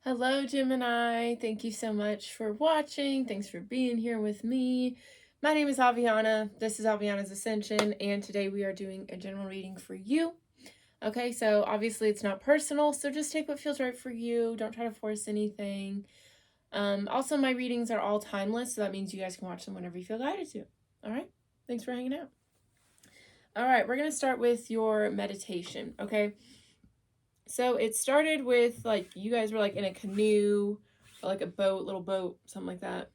Hello, Gemini. Thank you so much for watching. Thanks for being here with me. My name is Aviana. This is Aviana's Ascension, and today we are doing a general reading for you. Okay, so obviously it's not personal, so just take what feels right for you. Don't try to force anything. Also, my readings are all timeless, so that means you guys can watch them whenever you feel guided to. All right, thanks for hanging out. All right, we're going to start with your meditation, okay? So it started with like you guys were like in a canoe or like a boat, little boat, something like that.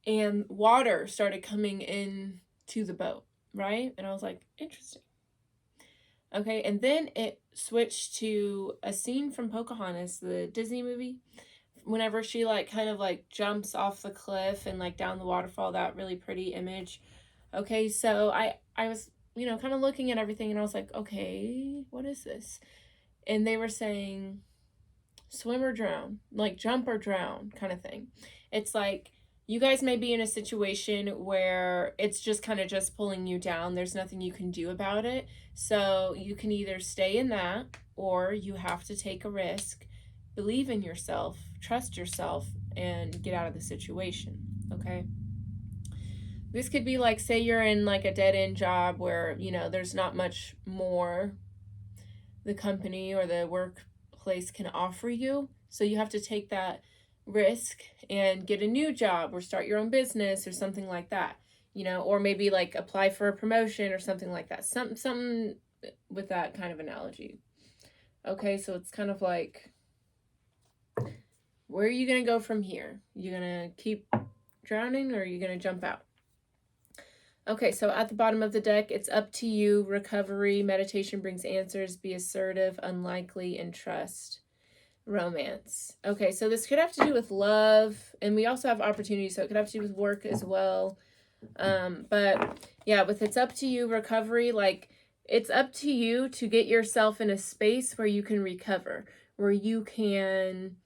And water started coming in to the boat, right? And I was like, interesting. Okay, and then it switched to a scene from Pocahontas, the Disney movie. Whenever she like kind of like jumps off the cliff and like down the waterfall, that really pretty image. Okay, so I was, kind of looking at everything and I was like, okay, what is this? And they were saying swim or drown, like jump or drown kind of thing. It's like you guys may be in a situation where it's just kind of just pulling you down. There's nothing you can do about it. So you can either stay in that or you have to take a risk, believe in yourself, trust yourself, and get out of the situation. Okay. This could be like, say you're in like a dead end job where, there's not much more the company or the workplace can offer you. So you have to take that risk and get a new job or start your own business or something like that, or maybe like apply for a promotion or something like that. Something with that kind of analogy. Okay, so it's kind of like, where are you going to go from here? You going to keep drowning or are you going to jump out? Okay, so at the bottom of the deck, it's up to you. Recovery, meditation brings answers. Be assertive, unlikely, and trust. Romance. Okay, so this could have to do with love, and we also have opportunities, so it could have to do with work as well. But yeah, with it's up to you, recovery, like it's up to you to get yourself in a space where you can recover, where you can,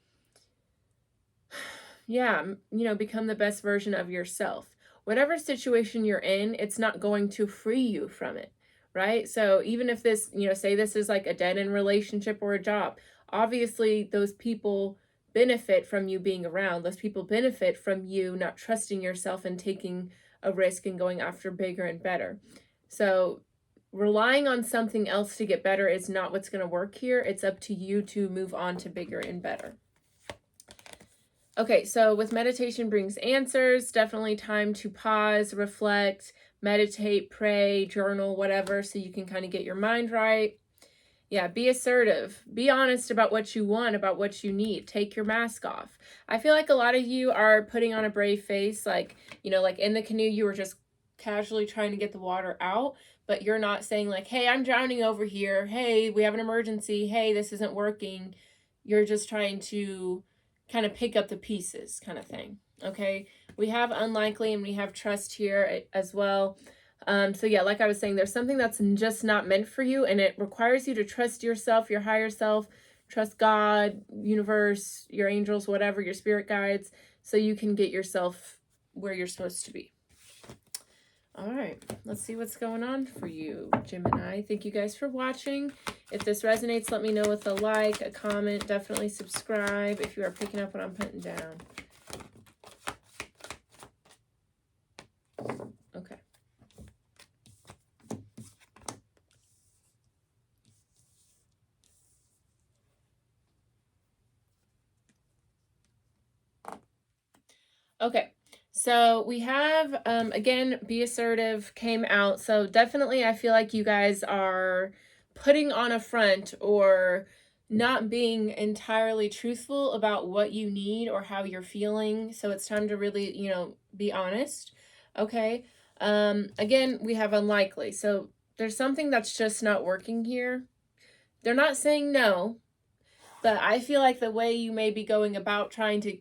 become the best version of yourself. Whatever situation you're in, it's not going to free you from it, right? So even if this, say this is like a dead end relationship or a job, obviously those people benefit from you being around. Those people benefit from you not trusting yourself and taking a risk and going after bigger and better. So relying on something else to get better is not what's going to work here. It's up to you to move on to bigger and better. Okay, so with meditation brings answers, definitely time to pause, reflect, meditate, pray, journal, whatever, so you can kind of get your mind right. Yeah, be assertive. Be honest about what you want, about what you need. Take your mask off. I feel like a lot of you are putting on a brave face, like, like in the canoe, you were just casually trying to get the water out, but you're not saying like, hey, I'm drowning over here. Hey, we have an emergency. Hey, this isn't working. You're just trying to kind of pick up the pieces kind of thing. Okay, we have unlikely and we have trust here as well. So yeah, like I was saying, there's something that's just not meant for you, and it requires you to trust yourself, your higher self, trust God, universe, your angels, whatever, your spirit guides, so you can get yourself where you're supposed to be. All right, let's see what's going on for you, Gemini. Thank you guys for watching. If this resonates, let me know with a like, a comment, definitely subscribe if you are picking up what I'm putting down. Okay. Okay, so we have, again, be assertive came out. So definitely I feel like you guys are putting on a front or not being entirely truthful about what you need or how you're feeling. So it's time to really, be honest. Okay. Again, we have unlikely. So there's something that's just not working here. They're not saying no, but I feel like the way you may be going about trying to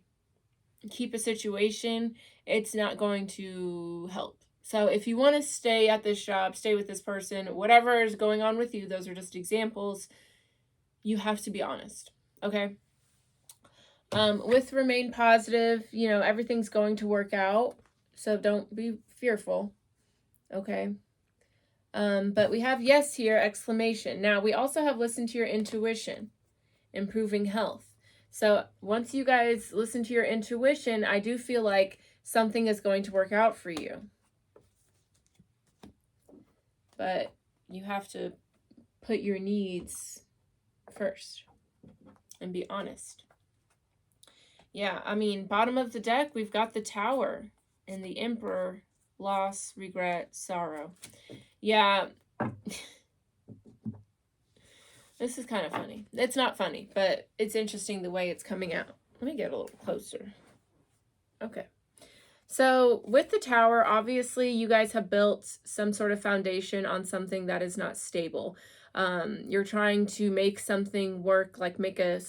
keep a situation, it's not going to help. So if you want to stay at this job, stay with this person, whatever is going on with you, those are just examples. You have to be honest. Okay. With remain positive, everything's going to work out. So don't be fearful. Okay. But we have yes here, exclamation. Now we also have listen to your intuition, improving health. So once you guys listen to your intuition, I do feel like something is going to work out for you. But you have to put your needs first and be honest. Yeah, I mean, bottom of the deck, we've got the Tower and the Emperor, loss, regret, sorrow. Yeah. This is kind of funny. It's not funny, but it's interesting the way it's coming out. Let me get a little closer. Okay. So with the Tower, obviously you guys have built some sort of foundation on something that is not stable. You're trying to make something work, like make a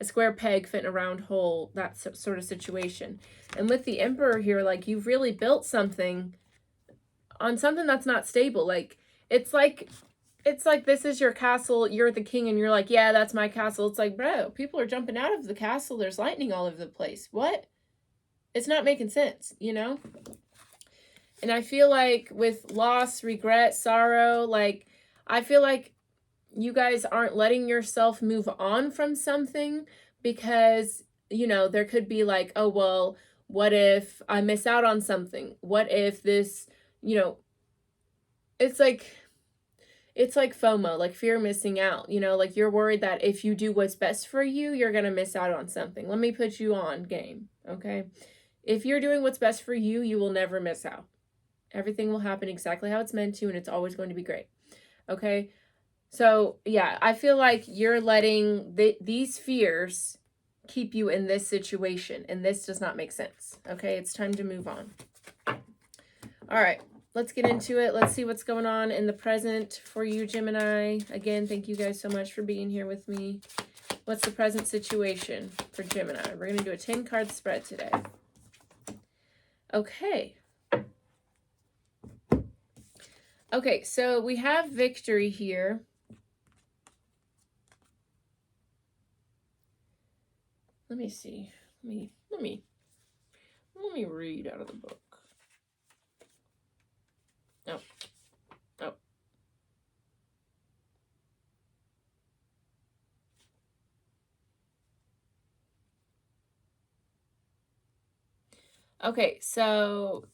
square peg fit in a round hole, that sort of situation. And with the Emperor here, like, you've really built something on something that's not stable. Like, it's like this is your castle, you're the king, and you're like, yeah, that's my castle. It's like, bro, people are jumping out of the castle, there's lightning all over the place. What? It's not making sense, you know? And I feel like with loss, regret, sorrow, like, I feel like you guys aren't letting yourself move on from something because, you know, there could be like, oh, well, what if I miss out on something? What if this, you know, it's like FOMO, like fear of missing out, you know, like you're worried that if you do what's best for you, you're going to miss out on something. Let me put you on game, okay? If you're doing what's best for you, you will never miss out. Everything will happen exactly how it's meant to, and it's always going to be great, okay? So, yeah, I feel like you're letting these fears keep you in this situation, and this does not make sense, okay? It's time to move on. All right. Let's get into it. Let's see what's going on in the present for you, Gemini. Again, thank you guys so much for being here with me. What's the present situation for Gemini? We're going to do a 10-card spread today. Okay. Okay, so we have victory here. Let me see. Let me read out of the book. Oh. Oh. Okay, so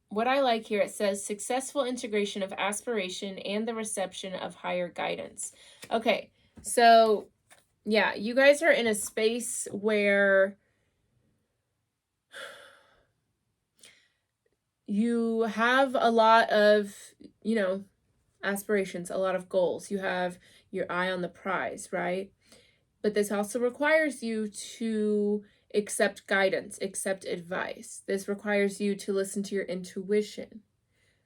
what I like here, it says successful integration of aspiration and the reception of higher guidance. Okay, so yeah, you guys are in a space where you have a lot of, you know, aspirations, a lot of goals. You have your eye on the prize, right? But this also requires you to accept guidance, accept advice. This requires you to listen to your intuition.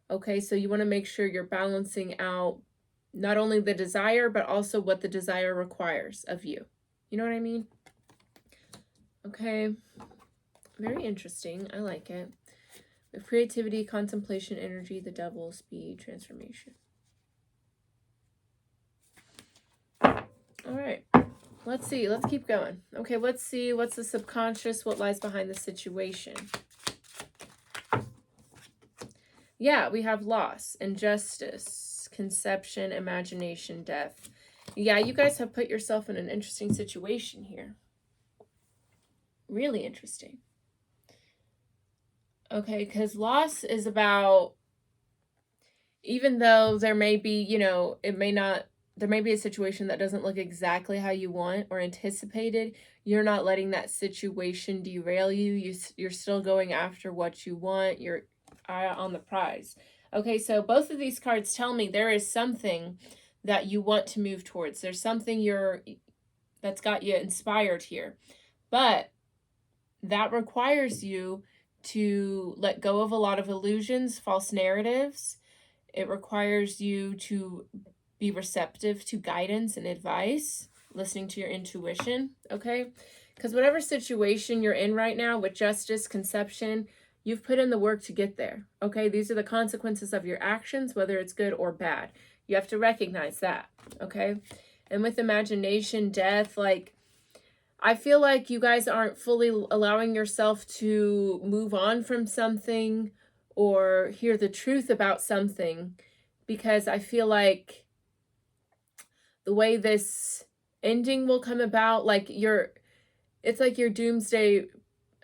Okay, so you want to make sure you're balancing out not only the desire, but also what the desire requires of you. You know what I mean? Okay, very interesting. I like it. With creativity, contemplation, energy, the devil, speed, transformation. All right, let's see. Let's keep going. Okay, let's see. What's the subconscious? What lies behind the situation? Yeah, we have loss, injustice, conception, imagination, death. Yeah, you guys have put yourself in an interesting situation here. Really interesting. Okay, because loss is about, even though there may be, you know, there may be a situation that doesn't look exactly how you want or anticipated, you're not letting that situation derail you. You're still going after what you want. You're on the prize. Okay, so both of these cards tell me there is something that you want to move towards. There's something that's got you inspired here. But that requires you to let go of a lot of illusions, false narratives. It requires you to be receptive to guidance and advice, listening to your intuition, okay? Because whatever situation you're in right now with justice, conception, you've put in the work to get there, okay? These are the consequences of your actions, whether it's good or bad. You have to recognize that, okay? And with imagination, death, like, I feel like you guys aren't fully allowing yourself to move on from something or hear the truth about something, because I feel like the way this ending will come about. Like it's like your doomsday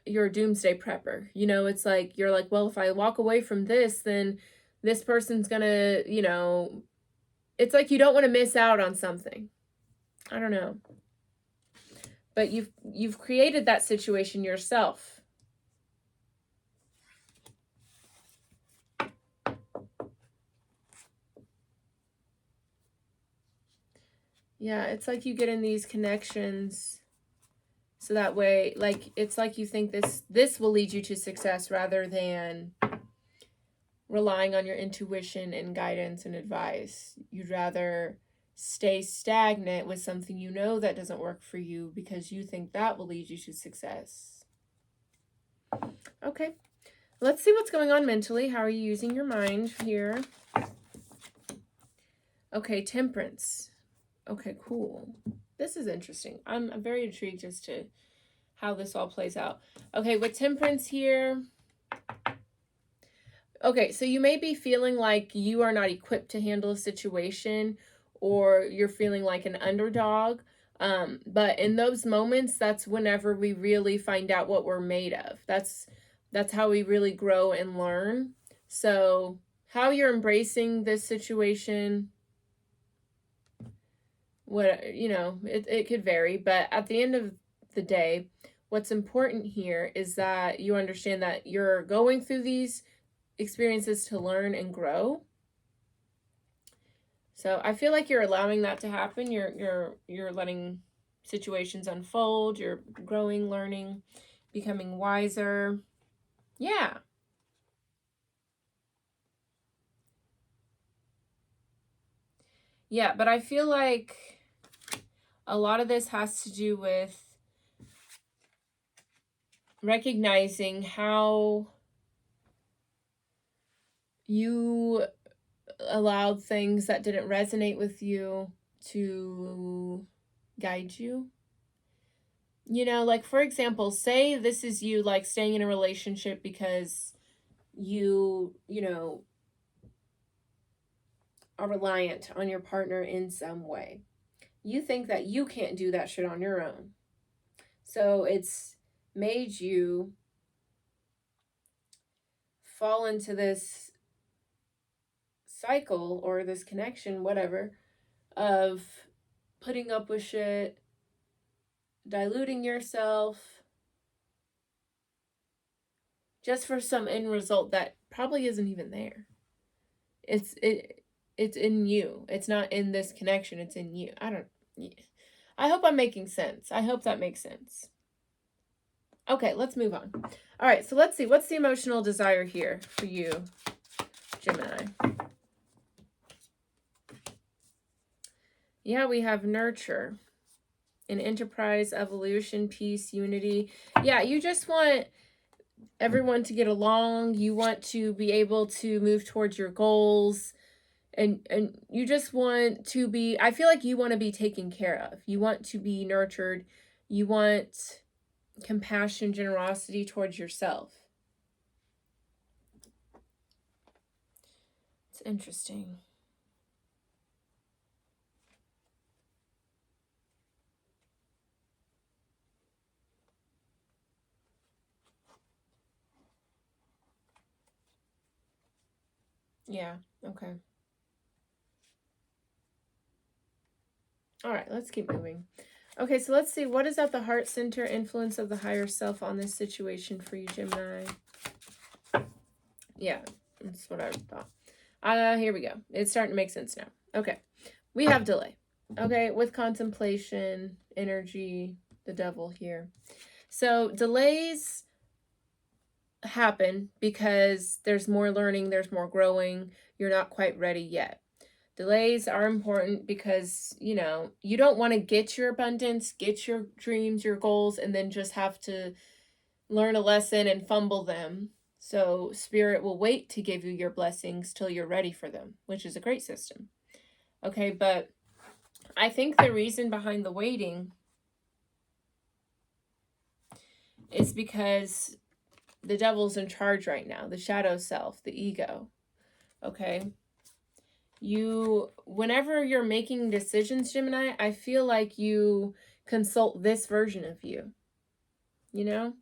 prepper. You know, it's like you're like, well, if I walk away from this, then this person's gonna, you know, it's like you don't want to miss out on something. I don't know. But you've created that situation yourself. Yeah, it's like you get in these connections so that way, like, it's like you think this will lead you to success rather than relying on your intuition and guidance and advice. You'd rather stay stagnant with something you know that doesn't work for you because you think that will lead you to success. Okay, let's see what's going on mentally. How are you using your mind here? Okay, Temperance. Okay, cool. This is interesting. I'm very intrigued as to how this all plays out. Okay, with Temperance here. Okay, so you may be feeling like you are not equipped to handle a situation, or you're feeling like an underdog. But in those moments, that's whenever we really find out what we're made of. That's how we really grow and learn. So how you're embracing this situation, what, you know, it could vary, but at the end of the day, what's important here is that you understand that you're going through these experiences to learn and grow. So I feel like you're allowing that to happen. You're letting situations unfold. You're growing, learning, becoming wiser. Yeah. Yeah, but I feel like a lot of this has to do with recognizing how you allowed things that didn't resonate with you to guide you. You know, like, for example, say this is you, like, staying in a relationship because you know, are reliant on your partner in some way. You think that you can't do that shit on your own. So it's made you fall into this cycle or this connection, whatever, of putting up with shit, diluting yourself, just for some end result that probably isn't even there. It's in you. It's not in this connection. It's in you. I hope I'm making sense. I hope that makes sense. Okay, let's move on. All right, so let's see. What's the emotional desire here for you, Gemini? Yeah, we have nurture, an enterprise, evolution, peace, unity. Yeah, you just want everyone to get along. You want to be able to move towards your goals. And you just want to be, I feel like you want to be taken care of. You want to be nurtured. You want compassion, generosity towards yourself. It's interesting. Yeah, okay. All right, let's keep moving. Okay, so let's see. What is at the heart center influence of the higher self on this situation for you, Gemini? Yeah, that's what I thought. Here we go. It's starting to make sense now. Okay, we have delay. Okay, with contemplation, energy, the devil here. So delays happen because there's more learning, there's more growing. You're not quite ready yet. Delays are important because, you know, you don't want to get your abundance, get your dreams, your goals, and then just have to learn a lesson and fumble them. So Spirit will wait to give you your blessings till you're ready for them, which is a great system. Okay, but I think the reason behind the waiting is because the devil's in charge right now, the shadow self, the ego. Okay? Whenever you're making decisions, Gemini, I feel like you consult this version of you, you know?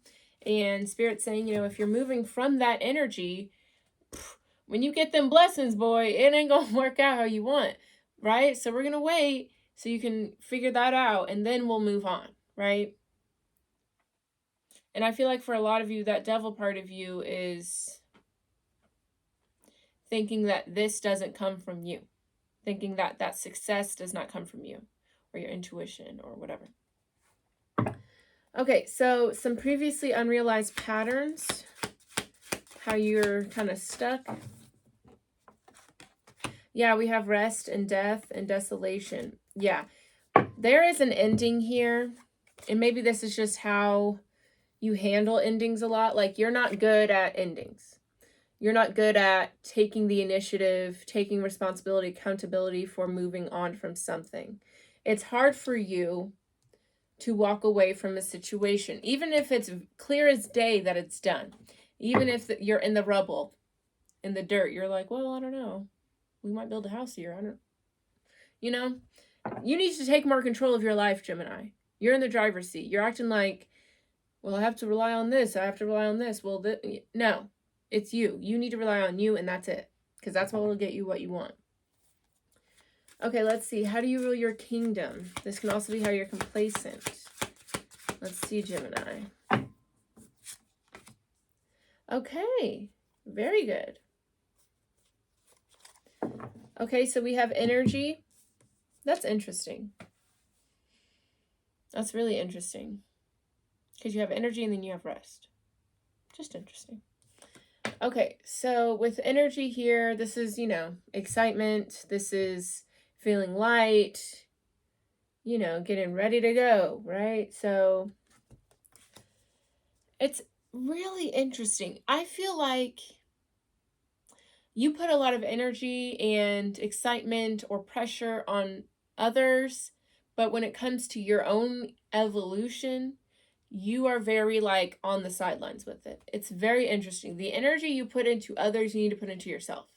And Spirit's saying, if you're moving from that energy, when you get them blessings, boy, it ain't gonna work out how you want, right? So we're gonna wait so you can figure that out, and then we'll move on, right? And I feel like for a lot of you, that devil part of you is thinking that this doesn't come from you, thinking that that success does not come from you or your intuition or whatever. Okay, so some previously unrealized patterns, how you're kind of stuck. Yeah, we have rest and death and desolation. Yeah, there is an ending here, and maybe this is just how you handle endings a lot. Like, you're not good at endings. You're not good at taking the initiative, taking responsibility, accountability for moving on from something. It's hard for you to walk away from a situation, even if it's clear as day that it's done. Even if you're in the rubble, in the dirt, you're like, well, I don't know. We might build a house here. I don't, you need to take more control of your life, Gemini. You're in the driver's seat. You're acting like, well, I have to rely on this. I have to rely on this. Well, no, it's you. You need to rely on you, and that's it. Because that's what will get you what you want. Okay, let's see. How do you rule your kingdom? This can also be how you're complacent. Let's see, Gemini. Okay, very good. Okay, so we have energy. That's interesting. That's really interesting. Because you have energy and then you have rest. Just interesting. Okay, so with energy here, this is, excitement. This is feeling light, getting ready to go, right? So it's really interesting. I feel like you put a lot of energy and excitement or pressure on others, but when it comes to your own evolution, you are very on the sidelines with it. It's very interesting. The energy you put into others, you need to put into yourself.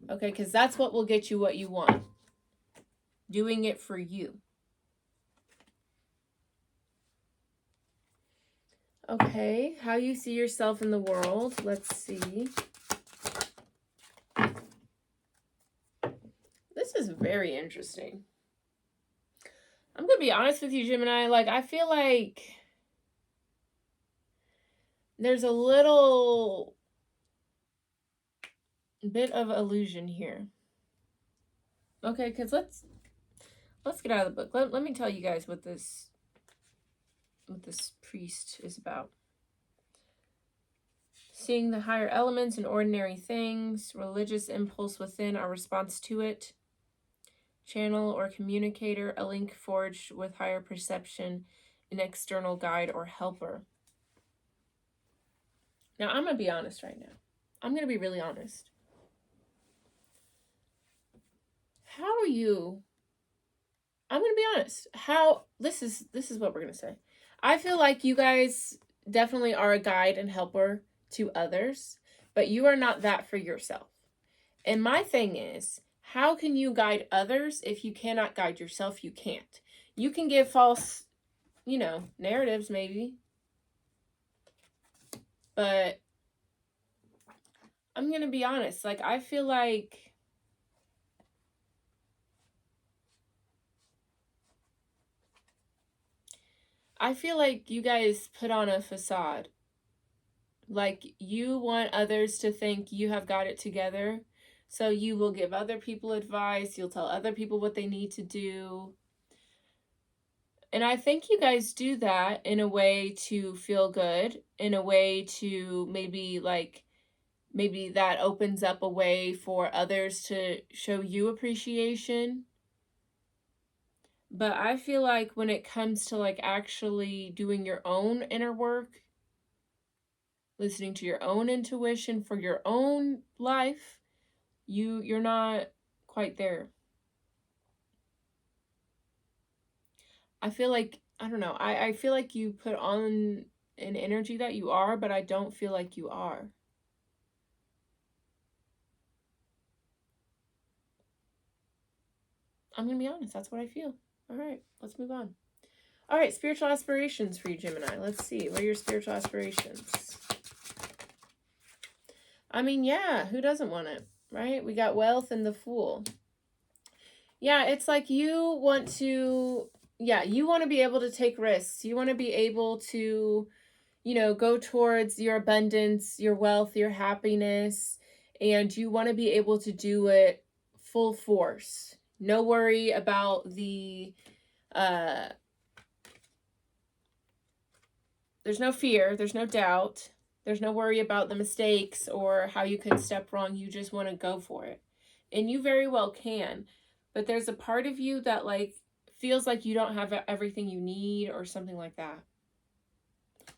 Okay, because that's what will get you what you want. Doing it for you. Okay, how you see yourself in the world. Let's see. This is very interesting. I'm going to be honest with you, Gemini. I feel like there's a little bit of illusion here. Okay, because let's get out of the book. Let me tell you guys what this priest is about. Seeing the higher elements and ordinary things, religious impulse within, our response to it, channel or communicator, a link forged with higher perception, an external guide or helper. Now, I'm going to be honest right now. I'm going to be really honest. How are you? I'm going to be honest. This is what we're going to say. I feel like you guys definitely are a guide and helper to others, but you are not that for yourself. And my thing is, how can you guide others if you cannot guide yourself? You can't. You can give false, narratives maybe. But I'm going to be honest. I feel like you guys put on a facade. You want others to think you have got it together. So you will give other people advice. You'll tell other people what they need to do. And I think you guys do that in a way to feel good, in a way to maybe that opens up a way for others to show you appreciation. But I feel like when it comes to actually doing your own inner work, listening to your own intuition for your own life, you're not quite there. I feel like, I don't know, I feel like you put on an energy that you are, but I don't feel like you are. I'm going to be honest. That's what I feel. All right, let's move on. All right, spiritual aspirations for you, Gemini. Let's see. What are your spiritual aspirations? I mean, yeah, who doesn't want it, right? We got wealth and the Fool. Yeah, it's like you want to, you want to be able to take risks. You want to be able to, go towards your abundance, your wealth, your happiness, and you want to be able to do it full force. No worry about there's no fear, there's no doubt, there's no worry about the mistakes or how you could step wrong. You just want to go for it. And you very well can. But there's a part of you that feels like you don't have everything you need or something like that.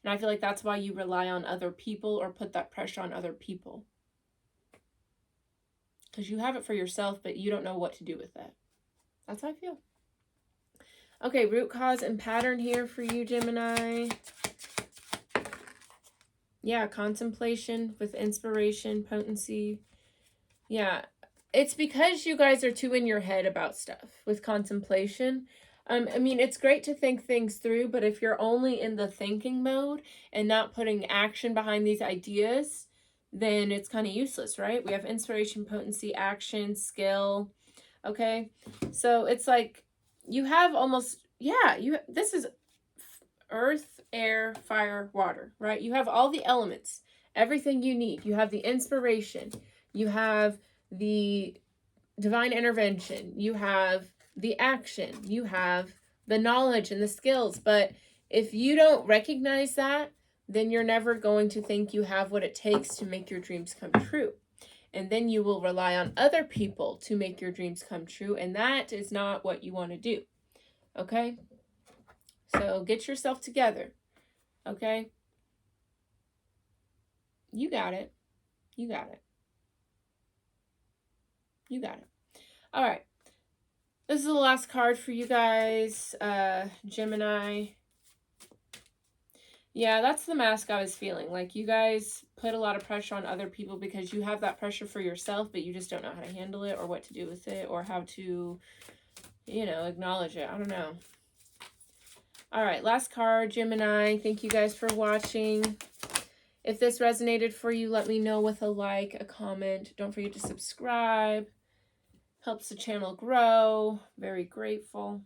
And I feel like that's why you rely on other people or put that pressure on other people. Because you have it for yourself, but you don't know what to do with it. That's how I feel. Okay, root cause and pattern here for you, Gemini. Yeah, contemplation with inspiration, potency. Yeah, it's because you guys are too in your head about stuff with contemplation. I mean, it's great to think things through, but if you're only in the thinking mode and not putting action behind these ideas, then it's kind of useless, right? We have inspiration, potency, action, skill. Okay, so it's like you have almost, this is earth, air, fire, water, right? You have all the elements, everything you need. You have the inspiration, you have the divine intervention, you have the action, you have the knowledge and the skills. But if you don't recognize that, then you're never going to think you have what it takes to make your dreams come true. And then you will rely on other people to make your dreams come true. And that is not what you want to do. Okay? So get yourself together. Okay? You got it. You got it. You got it. All right. This is the last card for you guys, Gemini. Yeah, that's the mask I was feeling. Like, you guys put a lot of pressure on other people because you have that pressure for yourself, but you just don't know how to handle it or what to do with it or how to, acknowledge it. I don't know. All right, last card, Gemini. Thank you guys for watching. If this resonated for you, let me know with a like, a comment. Don't forget to subscribe. Helps the channel grow. Very grateful.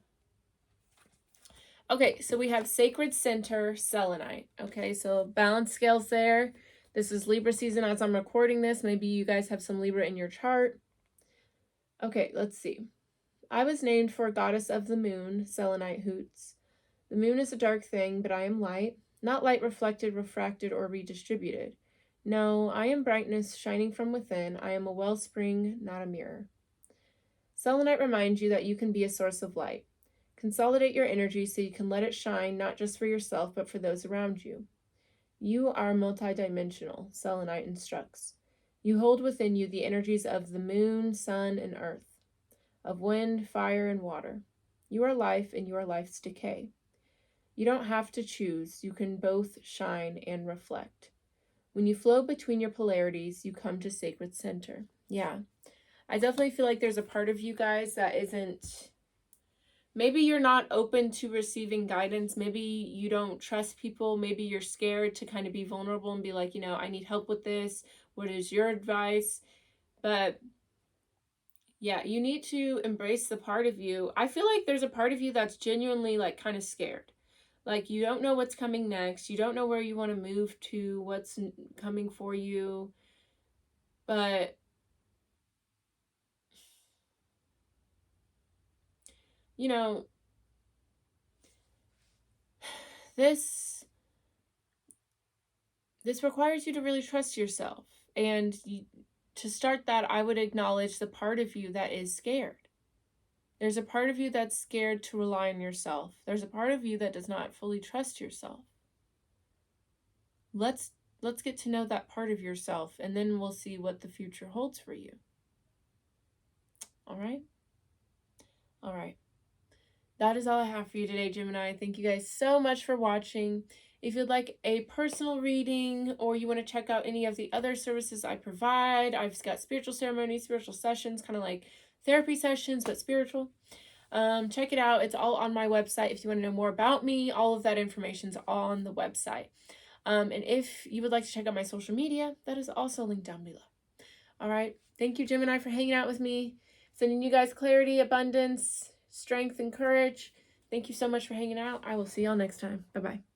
Okay, so we have Sacred Center Selenite. Okay, so balance scales there. This is Libra season as I'm recording this. Maybe you guys have some Libra in your chart. Okay, let's see. I was named for a goddess of the moon, Selenite hoots. The moon is a dark thing, but I am light. Not light reflected, refracted, or redistributed. No, I am brightness shining from within. I am a wellspring, not a mirror. Selenite reminds you that you can be a source of light. Consolidate your energy so you can let it shine, not just for yourself, but for those around you. You are multidimensional, Selenite instructs. You hold within you the energies of the moon, sun, and earth, of wind, fire, and water. You are life, and you are life's decay. You don't have to choose. You can both shine and reflect. When you flow between your polarities, you come to sacred center. Yeah, I definitely feel like there's a part of you guys that isn't... Maybe you're not open to receiving guidance. Maybe you don't trust people. Maybe you're scared to kind of be vulnerable and be like, I need help with this. What is your advice? But yeah, you need to embrace the part of you. I feel like there's a part of you that's genuinely kind of scared. Like, you don't know what's coming next. You don't know where you want to move to, what's coming for you. But, this requires you to really trust yourself. And to start that, I would acknowledge the part of you that is scared. There's a part of you that's scared to rely on yourself. There's a part of you that does not fully trust yourself. Let's get to know that part of yourself, and then we'll see what the future holds for you. All right? All right. That is all I have for you today, Gemini. Thank you guys so much for watching. If you'd like a personal reading or you want to check out any of the other services I provide, I've got spiritual ceremonies, spiritual sessions, kind of like therapy sessions, but spiritual. Check it out. It's all on my website. If you want to know more about me, all of that information's on the website. And if you would like to check out my social media, that is also linked down below. All right. Thank you, Gemini, for hanging out with me. Sending you guys clarity, abundance, strength, and courage. Thank you so much for hanging out. I will see y'all next time. Bye-bye.